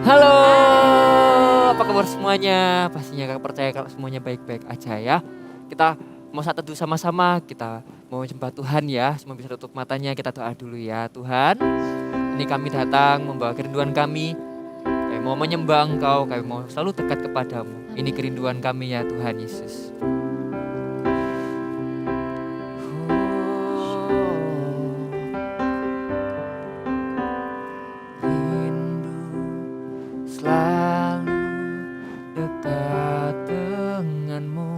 Halo, apa kabar semuanya? Pastinya Kakak percaya kalau semuanya baik-baik aja ya. Kita mau saat teduh sama-sama, kita mau menyembah Tuhan ya. Semua bisa tutup matanya, kita doa dulu ya. Tuhan, ini kami datang membawa kerinduan kami. Kami mau menyembah Engkau, kami mau selalu dekat kepadamu. Ini kerinduan kami ya Tuhan Yesus. Selalu dekat denganmu,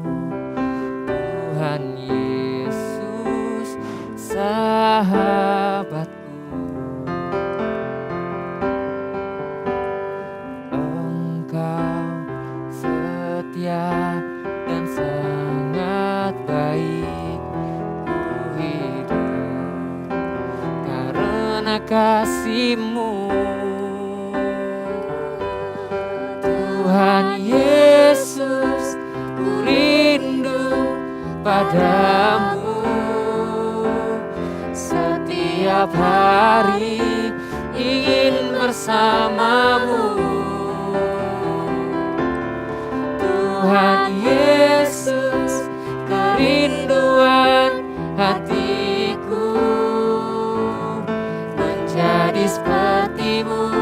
Tuhan Yesus, sahabatku. Engkau setia dan sangat baik, ku hidup karena kasih-Mu. Tuhan Yesus, ku rindu padamu. Setiap hari ingin bersamamu. Tuhan Yesus, kerinduan hatiku. Menjadi seperti-Mu,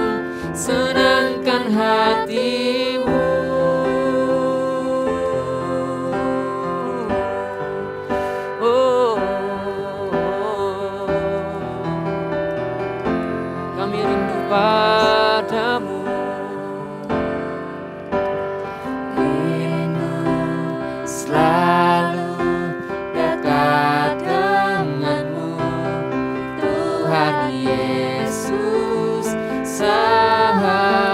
senangkan hatimu. Oh, kami rindu padamu. Rindu selalu dekat denganmu, Tuhan Yesus, sahabatku.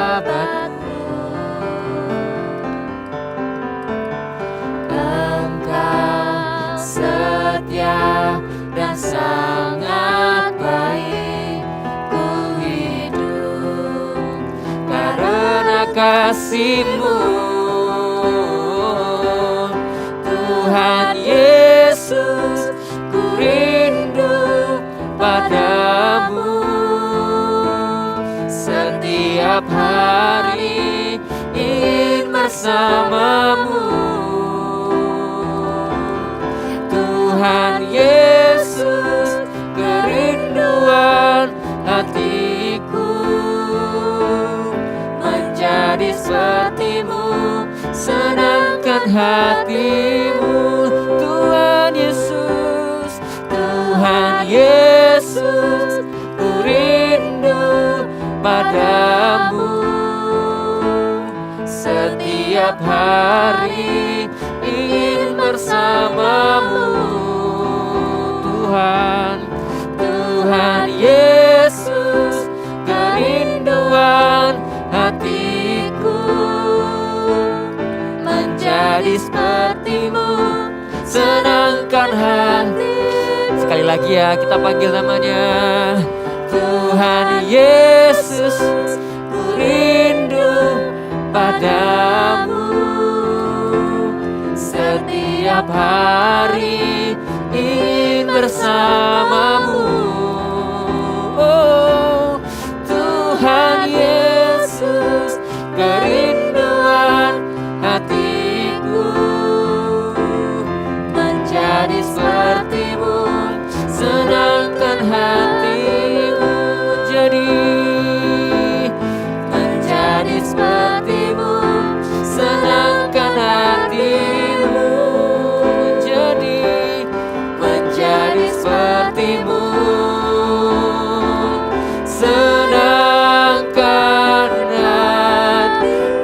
Engkau setia dan sangat baik, ku hidup karena kasih-Mu. Tuhan Yesus, ku rindu padamu. Setiap hari ingin bersamamu. Tuhan Yesus, kerinduan hatiku. Menjadi seperti-Mu, senangkan hatimu. Tuhan Yesus, Tuhan Yesus, ku rindu padamu. Setiap hari ingin bersamamu. Tuhan Yesus, kerinduan hatiku. Menjadi seperti-Mu, senangkan hati. Sekali lagi ya, kita panggil namanya. Tuhan Yesus, ku rindu padamu. Setiap hari ingin bersamamu. Oh, Tuhan Yesus, kerinduan hatiku. Menjadi seperti-Mu, senangkan hatimu. Menjadi seperti-Mu, senangkan hatimu. Menjadi seperti-Mu, senangkan hatimu.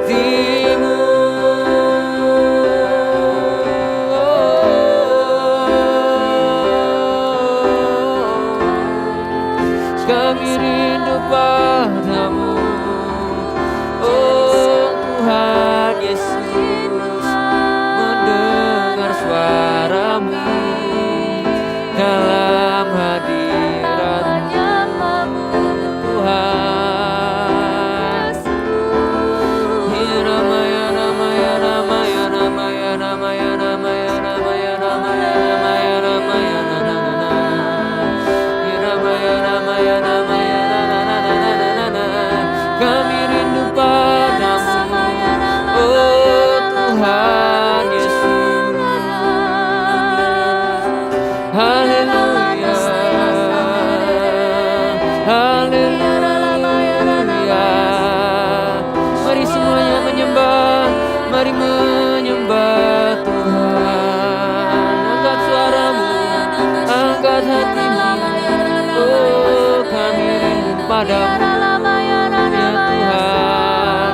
kepadamu ya Tuhan.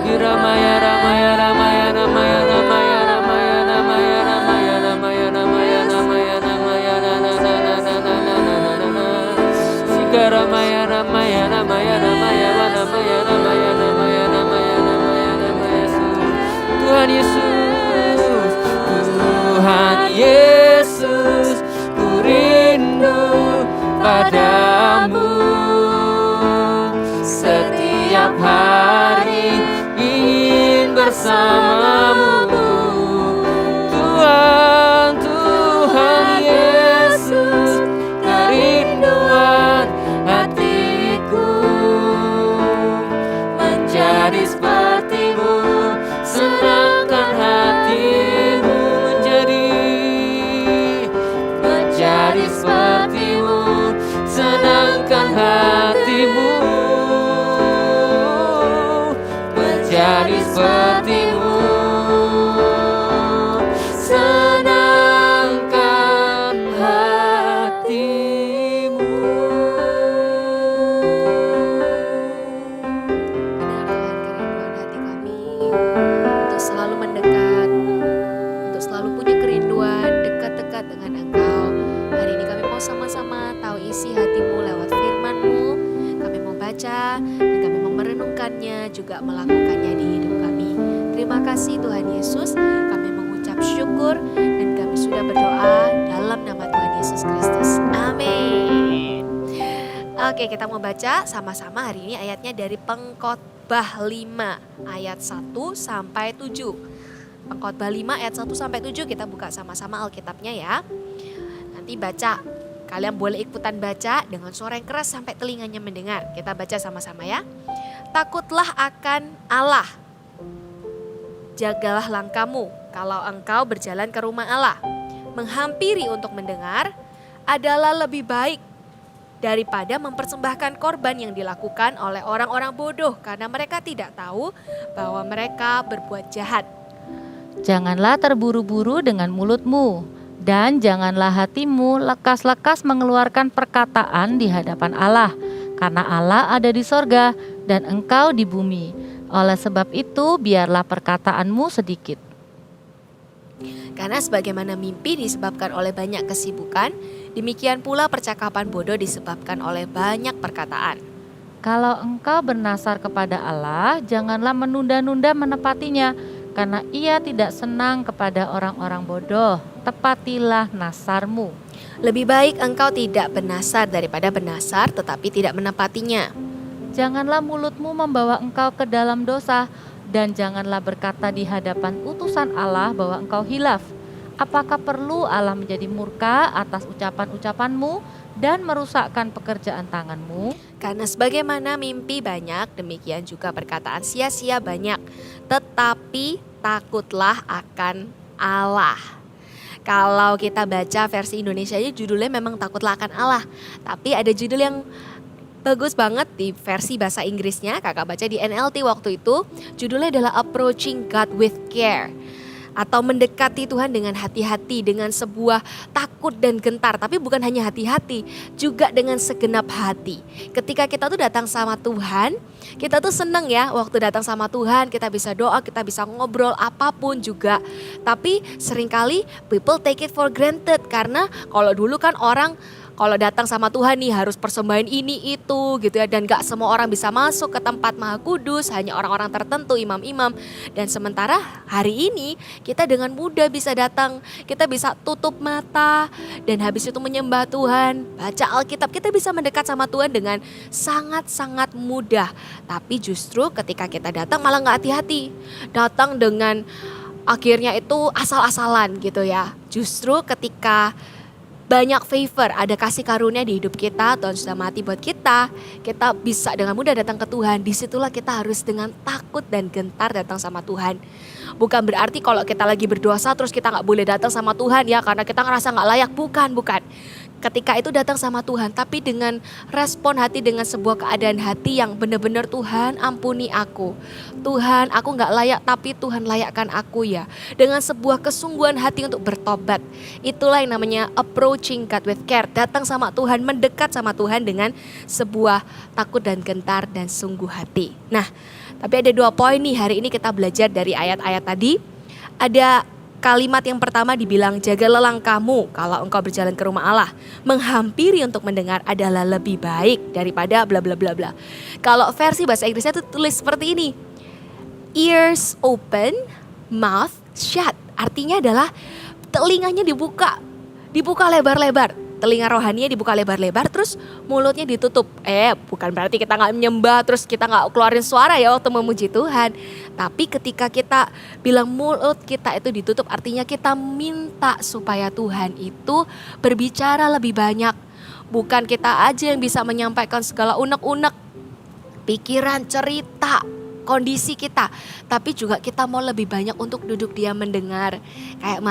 Iramaya ramaya ramaya ramaya ramaya ramaya ramaya ramaya ramaya ramaya ramaya ramaya Sigaramaya ramaya ramaya ramaya ramaya ramaya ramaya ramaya ramaya ramaya Tuhan Yesus, Tuhan Yesus, ku rindu padamu. Setiap hari ingin bersamamu, Tuhan, Tuhan Yesus, kerinduan hatiku menjadi sepertimu, senangkan hatimu menjadi sepertimu, senangkan hatimu menjadi sepertimu, senangkan hatimu. Benar Tuhan, kerinduan hati kami untuk selalu mendekat, untuk selalu punya kerinduan dekat-dekat dengan Engkau. Hari ini kami mau sama-sama tahu isi hatimu lewat firman-Mu. Kami mau baca dan kami mau merenungkannya, juga melakukannya di hidup kami. Terima kasih Tuhan Yesus, kami mengucap syukur dan kami sudah berdoa dalam nama Tuhan Yesus Kristus. Amin. Oke, kita mau baca sama-sama hari ini ayatnya dari Pengkhotbah 5 ayat 1 sampai 7. Pengkhotbah 5 ayat 1 sampai 7 kita buka sama-sama Alkitabnya ya. Nanti baca, kalian boleh ikutan baca dengan suara yang keras sampai telinganya mendengar. Kita baca sama-sama ya. Takutlah akan Allah, jagalah langkahmu kalau engkau berjalan ke rumah Allah. Menghampiri untuk mendengar adalah lebih baik daripada mempersembahkan korban yang dilakukan oleh orang-orang bodoh, karena mereka tidak tahu bahwa mereka berbuat jahat. Janganlah terburu-buru dengan mulutmu, dan janganlah hatimu lekas-lekas mengeluarkan perkataan di hadapan Allah, karena Allah ada di sorga dan engkau di bumi. Oleh sebab itu biarlah perkataanmu sedikit. Karena sebagaimana mimpi disebabkan oleh banyak kesibukan, demikian pula percakapan bodoh disebabkan oleh banyak perkataan. Kalau engkau bernasar kepada Allah, janganlah menunda-nunda menepatinya, karena Ia tidak senang kepada orang-orang bodoh. Tepatilah nasarmu. Lebih baik engkau tidak bernasar daripada bernasar tetapi tidak menepatinya. Janganlah mulutmu membawa engkau ke dalam dosa, dan janganlah berkata di hadapan utusan Allah bahwa engkau hilaf. Apakah perlu Allah menjadi murka atas ucapan-ucapanmu dan merusakkan pekerjaan tanganmu? Karena sebagaimana mimpi banyak, demikian juga perkataan sia-sia banyak. Tetapi takutlah akan Allah. Kalau kita baca versi Indonesianya judulnya memang takutlah akan Allah. Tapi ada judul yang bagus banget di versi bahasa Inggrisnya, kakak baca di NLT waktu itu. Judulnya adalah Approaching God with Care, atau mendekati Tuhan dengan hati-hati, dengan sebuah takut dan gentar. Tapi bukan hanya hati-hati, juga dengan segenap hati. Ketika kita tuh datang sama Tuhan, kita tuh seneng ya waktu datang sama Tuhan, kita bisa doa, kita bisa ngobrol apapun juga. Tapi seringkali people take it for granted, karena kalau dulu kan orang kalau datang sama Tuhan nih harus persembahan ini itu gitu ya, dan gak semua orang bisa masuk ke tempat Maha Kudus, hanya orang-orang tertentu, imam-imam. Dan sementara hari ini kita dengan mudah bisa datang, kita bisa tutup mata dan habis itu menyembah Tuhan, baca Alkitab, kita bisa mendekat sama Tuhan dengan sangat-sangat mudah. Tapi justru ketika kita datang malah gak hati-hati, datang dengan akhirnya itu asal-asalan gitu ya. Justru ketika banyak favor, ada kasih karunia di hidup kita, Tuhan sudah mati buat kita bisa dengan mudah datang ke Tuhan. Disitulah kita harus dengan takut dan gentar datang sama Tuhan. Bukan berarti kalau kita lagi berdosa terus kita gak boleh datang sama Tuhan ya, karena kita ngerasa gak layak, bukan. ketika itu datang sama Tuhan, tapi dengan respon hati, dengan sebuah keadaan hati yang benar-benar Tuhan ampuni aku. Tuhan, aku gak layak tapi Tuhan layakkan aku ya. Dengan sebuah kesungguhan hati untuk bertobat. Itulah yang namanya approaching God with care. Datang sama Tuhan, mendekat sama Tuhan dengan sebuah takut dan gentar dan sungguh hati. Nah, tapi ada 2 poin nih hari ini kita belajar dari ayat-ayat tadi. Ada kalimat yang pertama dibilang, jagalah langkahmu kalau engkau berjalan ke rumah Allah. Menghampiri untuk mendengar adalah lebih baik daripada bla bla bla bla. Kalau versi bahasa Inggrisnya itu tulis seperti ini. Ears open, mouth shut. Artinya adalah telinganya dibuka lebar-lebar. Telinga rohaninya dibuka lebar-lebar, terus mulutnya ditutup. Bukan berarti kita gak menyembah, terus kita gak keluarin suara ya waktu memuji Tuhan. Tapi ketika kita bilang mulut kita itu ditutup, artinya kita minta supaya Tuhan itu berbicara lebih banyak. Bukan kita aja yang bisa menyampaikan segala unek-unek, pikiran, cerita, kondisi kita. Tapi juga kita mau lebih banyak untuk duduk diam mendengar. Kayak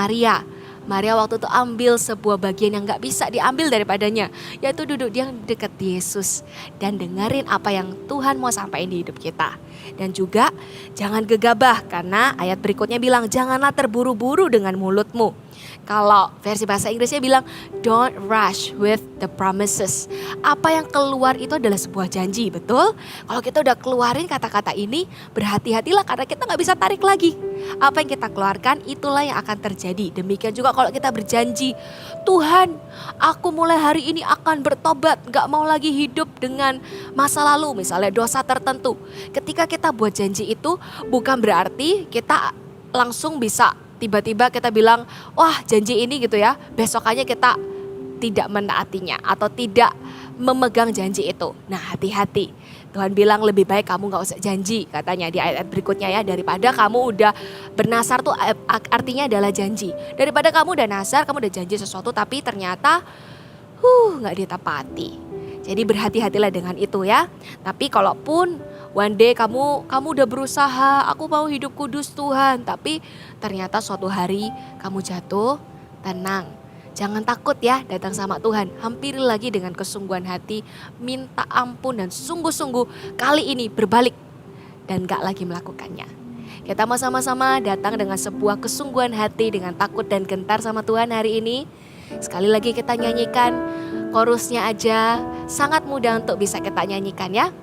Maria waktu itu ambil sebuah bagian yang gak bisa diambil daripadanya, yaitu duduk dia dekat Yesus dan dengerin apa yang Tuhan mau sampaikan di hidup kita. Dan juga jangan gegabah, karena ayat berikutnya bilang janganlah terburu-buru dengan mulutmu. Kalau versi bahasa Inggrisnya bilang don't rush with the promises. Apa yang keluar itu adalah sebuah janji, betul? Kalau kita udah keluarin kata-kata ini, berhati-hatilah karena kita gak bisa tarik lagi. Apa yang kita keluarkan itulah yang akan terjadi. Demikian juga kalau kita berjanji, Tuhan, aku mulai hari ini akan bertobat, gak mau lagi hidup dengan masa lalu, misalnya dosa tertentu. Ketika kita buat janji itu bukan berarti kita langsung bisa tiba-tiba kita bilang, wah janji ini gitu ya, besokannya kita tidak menaatinya atau tidak memegang janji itu. Nah, hati-hati. Tuhan bilang lebih baik kamu gak usah janji, katanya di ayat berikutnya ya, daripada kamu udah bernasar tuh artinya adalah janji. Daripada kamu udah nasar, kamu udah janji sesuatu tapi ternyata gak ditepati. Jadi berhati-hatilah dengan itu ya. Tapi kalaupun one day kamu udah berusaha, aku mau hidup kudus Tuhan, tapi ternyata suatu hari kamu jatuh, tenang. Jangan takut ya datang sama Tuhan. Hampiri lagi dengan kesungguhan hati, minta ampun dan sungguh-sungguh kali ini berbalik dan gak lagi melakukannya. Kita mau sama-sama datang dengan sebuah kesungguhan hati, dengan takut dan gentar sama Tuhan hari ini. Sekali lagi kita nyanyikan chorusnya aja, sangat mudah untuk bisa kita nyanyikan ya.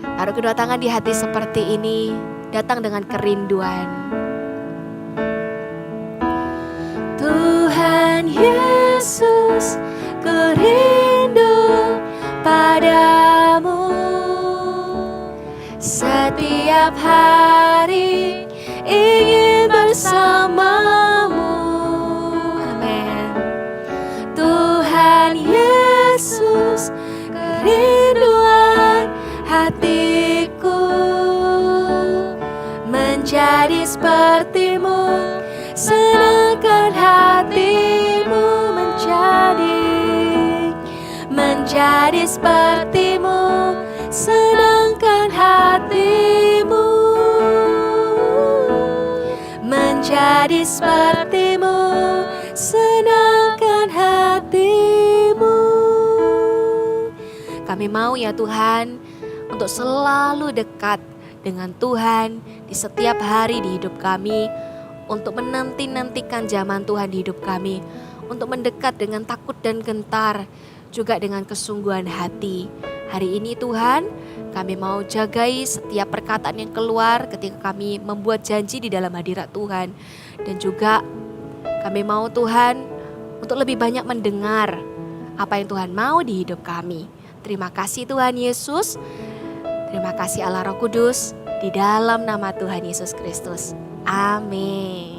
Taruh kedua tangan di hati seperti ini, datang dengan kerinduan. Tuhan Yesus, ku rindu padamu. Setiap hari ingin bersamamu. Amin. Tuhan Yesus, kerinduan hatiku menjadi sepertimu, senangkan hatimu menjadi sepertimu, senangkan hatimu menjadi sepertimu, senangkan hatimu. Kami mau ya Tuhan untuk selalu dekat dengan Tuhan di setiap hari di hidup kami, untuk menanti-nantikan zaman Tuhan di hidup kami, untuk mendekat dengan takut dan gentar, juga dengan kesungguhan hati. Hari ini Tuhan, kami mau jagai setiap perkataan yang keluar ketika kami membuat janji di dalam hadirat Tuhan. Dan juga kami mau Tuhan untuk lebih banyak mendengar apa yang Tuhan mau di hidup kami. Terima kasih Tuhan Yesus. Terima kasih Allah Roh Kudus, di dalam nama Tuhan Yesus Kristus. Amin.